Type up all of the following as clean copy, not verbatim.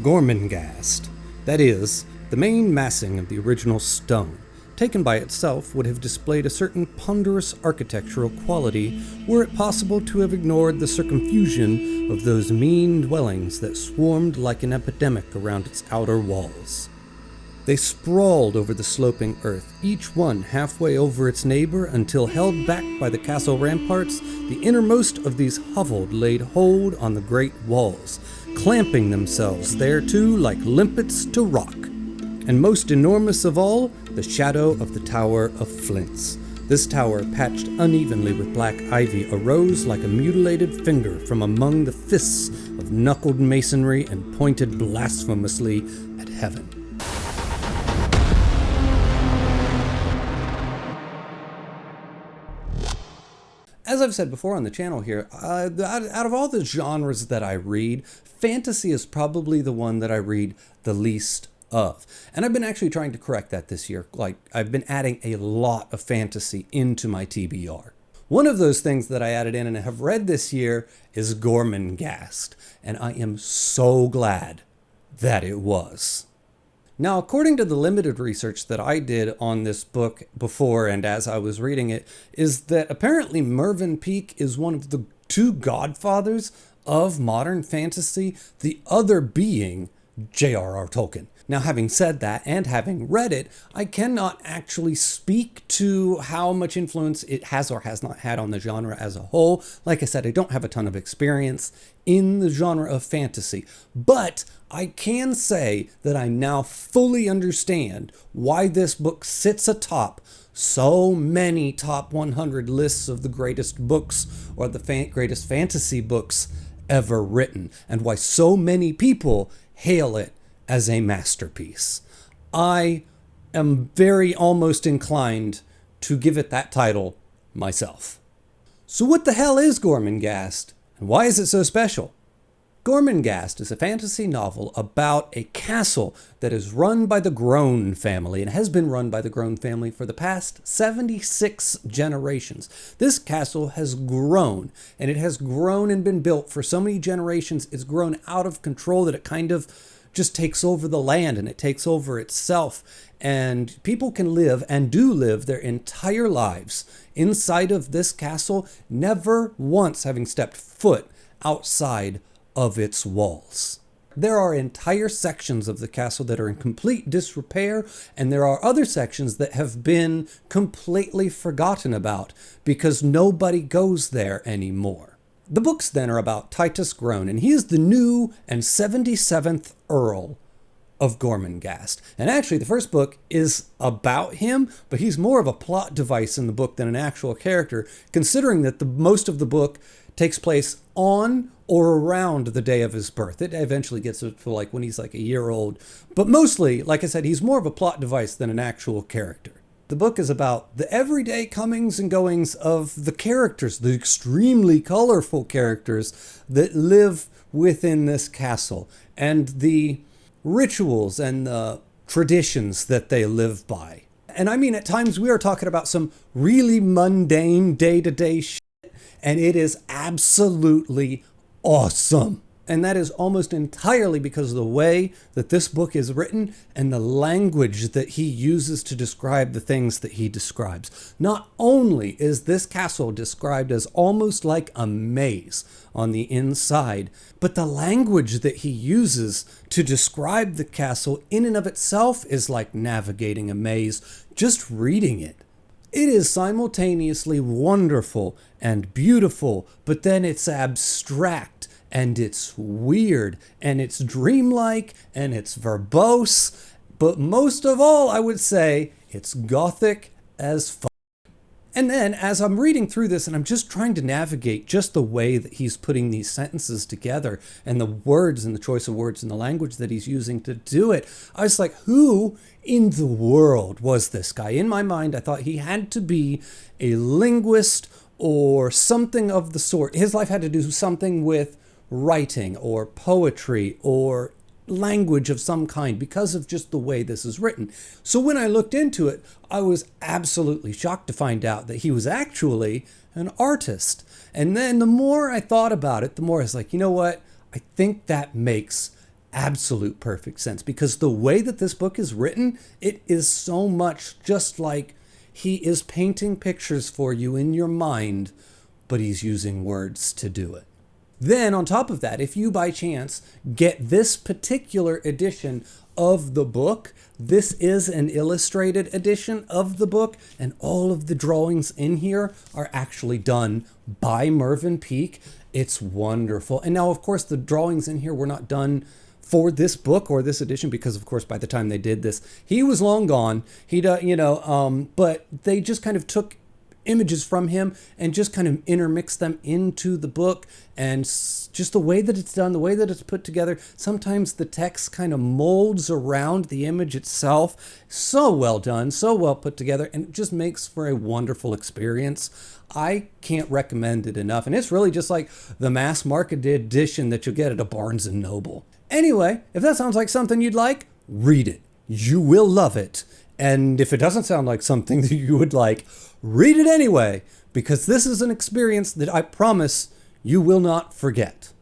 Gormenghast, that is, the main massing of the original stone, taken by itself would have displayed a certain ponderous architectural quality were it possible to have ignored the circumfusion of those mean dwellings that swarmed like an epidemic around its outer walls. They sprawled over the sloping earth, each one halfway over its neighbor, until held back by the castle ramparts, the innermost of these hovelled laid hold on the great walls, clamping themselves thereto like limpets to rock. And most enormous of all, the shadow of the Tower of Flints. This tower, patched unevenly with black ivy, arose like a mutilated finger from among the fists of knuckled masonry and pointed blasphemously at heaven. As I've said before on the channel here, out of all the genres that I read, fantasy is probably the one that I read the least of. And I've been actually trying to correct that this year. Like, I've been adding a lot of fantasy into my TBR. One of those things that I added in and have read this year is Gormenghast, and I am so glad that it was. Now, according to the limited research that I did on this book before and as I was reading it, is that apparently Mervyn Peake is one of the two godfathers of modern fantasy, the other being J.R.R. Tolkien. Now, having said that and having read it, I cannot actually speak to how much influence it has or has not had on the genre as a whole. Like I said, I don't have a ton of experience in the genre of fantasy, but I can say that I now fully understand why this book sits atop so many top 100 lists of the greatest books or the greatest fantasy books ever written, and why so many people hail it as a masterpiece. I am very almost inclined to give it that title myself. So what the hell is Gormenghast, and why is it so special? Gormenghast is a fantasy novel about a castle that is run by the Groan family and has been run by the Groan family for the past 76 generations. This castle has grown, and it has grown and been built for so many generations. It's grown out of control that it kind of just takes over the land and it takes over itself. And people can live and do live their entire lives inside of this castle, never once having stepped foot outside of its walls. There are entire sections of the castle that are in complete disrepair, and there are other sections that have been completely forgotten about because nobody goes there anymore. The books then are about Titus Groan, and he is the new and 77th Earl of Gormenghast. And actually, the first book is about him, but he's more of a plot device in the book than an actual character, considering that most of the book takes place on or around the day of his birth. It eventually gets to like when he's like a year old. But mostly, like I said, he's more of a plot device than an actual character. The book is about the everyday comings and goings of the characters, the extremely colorful characters that live within this castle, and the rituals and the traditions that they live by. And I mean, at times we are talking about some really mundane day-to-day shit, and it is absolutely awesome. And that is almost entirely because of the way that this book is written and the language that he uses to describe the things that he describes. Not only is this castle described as almost like a maze on the inside, but the language that he uses to describe the castle in and of itself is like navigating a maze, just reading it. It is simultaneously wonderful and beautiful, but then it's abstract and it's weird and it's dreamlike and it's verbose. But most of all, I would say it's gothic as fuck. And then as I'm reading through this and I'm just trying to navigate just the way that he's putting these sentences together and the words and the choice of words and the language that he's using to do it, I was like, who in the world was this guy? In my mind, I thought he had to be a linguist or something of the sort. His life had to do something with writing or poetry or language of some kind because of just the way this is written. So when I looked into it, I was absolutely shocked to find out that he was actually an artist. And then the more I thought about it, the more I was like, you know what? I think that makes absolute perfect sense, because the way that this book is written, it is so much just like he is painting pictures for you in your mind, but he's using words to do it. Then on top of that, if you by chance get this particular edition of the book, this is an illustrated edition of the book, and all of the drawings in here are actually done by Mervyn Peake. It's wonderful. And now, of course, the drawings in here were not done for this book or this edition, because of course by the time they did this, he was long gone. But they just kind of took images from him and just kind of intermix them into the book, and just the way that it's done, the way that it's put together, sometimes the text kind of molds around the image itself. So well done, so well put together, and it just makes for a wonderful experience. I can't recommend it enough, and it's really just like the mass market edition that you'll get at a Barnes and Noble. Anyway, if that sounds like something you'd like, read it. You will love it. And if it doesn't sound like something that you would like, read it anyway, because this is an experience that I promise you will not forget.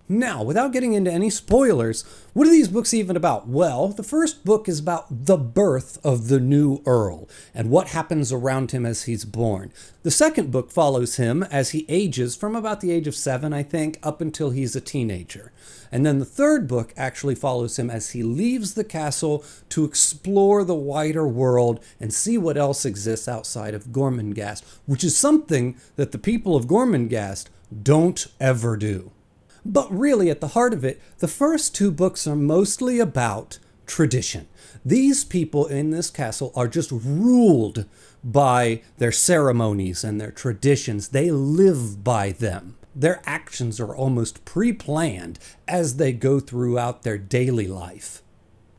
Now, without getting into any spoilers, what are these books even about? Well, the first book is about the birth of the new Earl and what happens around him as he's born. The second book follows him as he ages from about the age of 7, I think, up until he's a teenager. And then the third book actually follows him as he leaves the castle to explore the wider world and see what else exists outside of Gormenghast, which is something that the people of Gormenghast don't ever do. But really, at the heart of it, the first 2 books are mostly about tradition. These people in this castle are just ruled by their ceremonies and their traditions. They live by them. Their actions are almost pre-planned as they go throughout their daily life.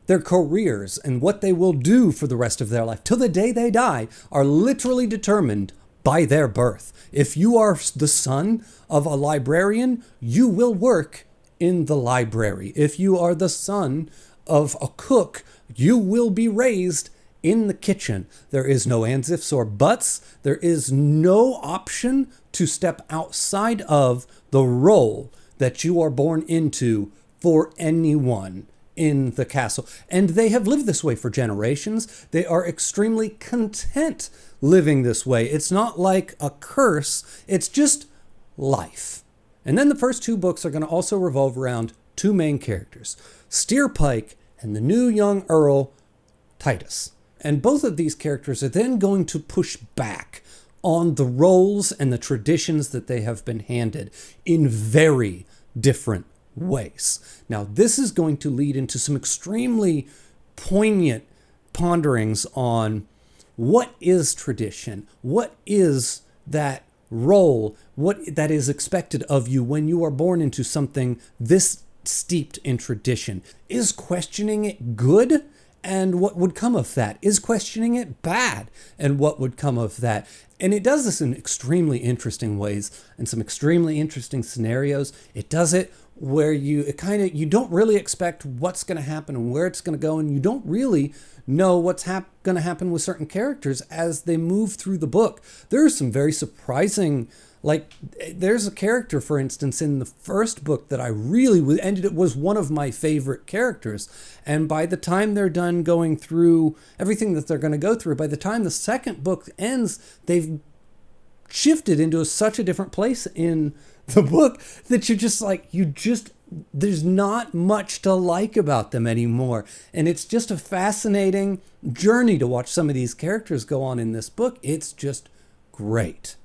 Their careers and what they will do for the rest of their life, till the day they die, are literally determined by their birth. If you are the son of a librarian, you will work in the library. If you are the son of a cook, you will be raised in the kitchen. There is no ands, ifs, or buts. There is no option to step outside of the role that you are born into for anyone in the castle. And they have lived this way for generations. They are extremely content living this way. It's not like a curse. It's just life. And then the first 2 books are going to also revolve around 2 main characters, Steerpike and the new young Earl, Titus. And both of these characters are then going to push back on the roles and the traditions that they have been handed in very different ways. Now, this is going to lead into some extremely poignant ponderings on what is tradition, what is that role, what that is expected of you when you are born into something this steeped in tradition. Is questioning it good? And what would come of that? Is questioning it bad? And what would come of that? And it does this in extremely interesting ways and some extremely interesting scenarios. It does it where you don't really expect what's going to happen and where it's going to go, and you don't really know what's going to happen with certain characters as they move through the book. There are some very surprising, like there's a character, for instance, in the first book that I really ended it was one of my favorite characters. And by the time they're done going through everything that they're going to go through, by the time the second book ends, they've shifted into such a different place in the book that you're just like, there's not much to like about them anymore. And it's just a fascinating journey to watch some of these characters go on in this book. It's just great.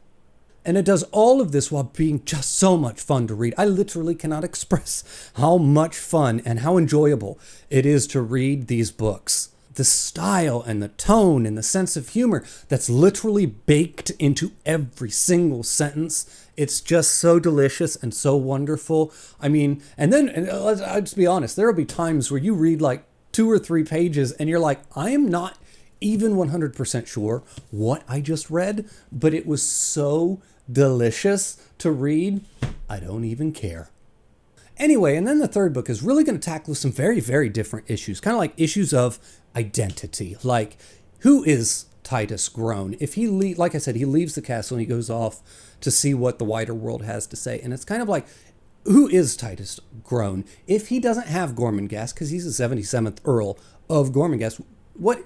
And it does all of this while being just so much fun to read. I literally cannot express how much fun and how enjoyable it is to read these books. The style and the tone and the sense of humor that's literally baked into every single sentence. It's just so delicious and so wonderful. I mean, and I'll just be honest, there will be times where you read like 2 or 3 pages and you're like, I am not even 100% sure what I just read, but it was so delicious to read, I don't even care. Anyway, and then the third book is really going to tackle some very, very different issues, kind of like issues of identity. Like, who is Titus grown? If he, like I said, he leaves the castle and he goes off to see what the wider world has to say. And it's kind of like, who is Titus Groan? If he doesn't have Gormenghast, because he's the 77th Earl of Gormenghast,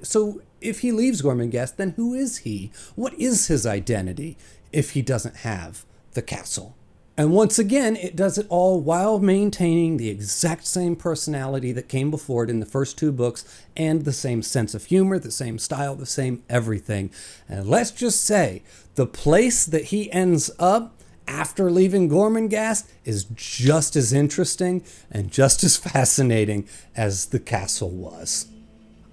so if he leaves Gormenghast, then who is he? What is his identity if he doesn't have the castle? And once again, it does it all while maintaining the exact same personality that came before it in the first two books, and the same sense of humor, the same style, the same everything. And let's just say, the place that he ends up after leaving Gormenghast is just as interesting and just as fascinating as the castle was.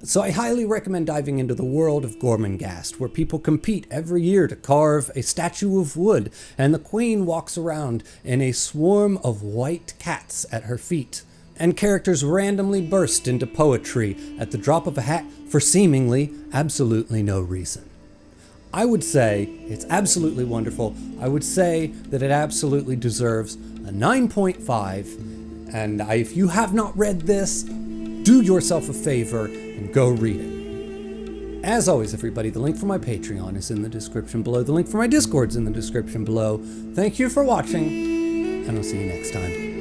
So I highly recommend diving into the world of Gormenghast, where people compete every year to carve a statue of wood, and the queen walks around in a swarm of white cats at her feet, and characters randomly burst into poetry at the drop of a hat for seemingly absolutely no reason. I would say it's absolutely wonderful. I would say that it absolutely deserves a 9.5, and if you have not read this, do yourself a favor and go read it. As always, everybody, the link for my Patreon is in the description below. The link for my Discord's in the description below. Thank you for watching, and I'll see you next time.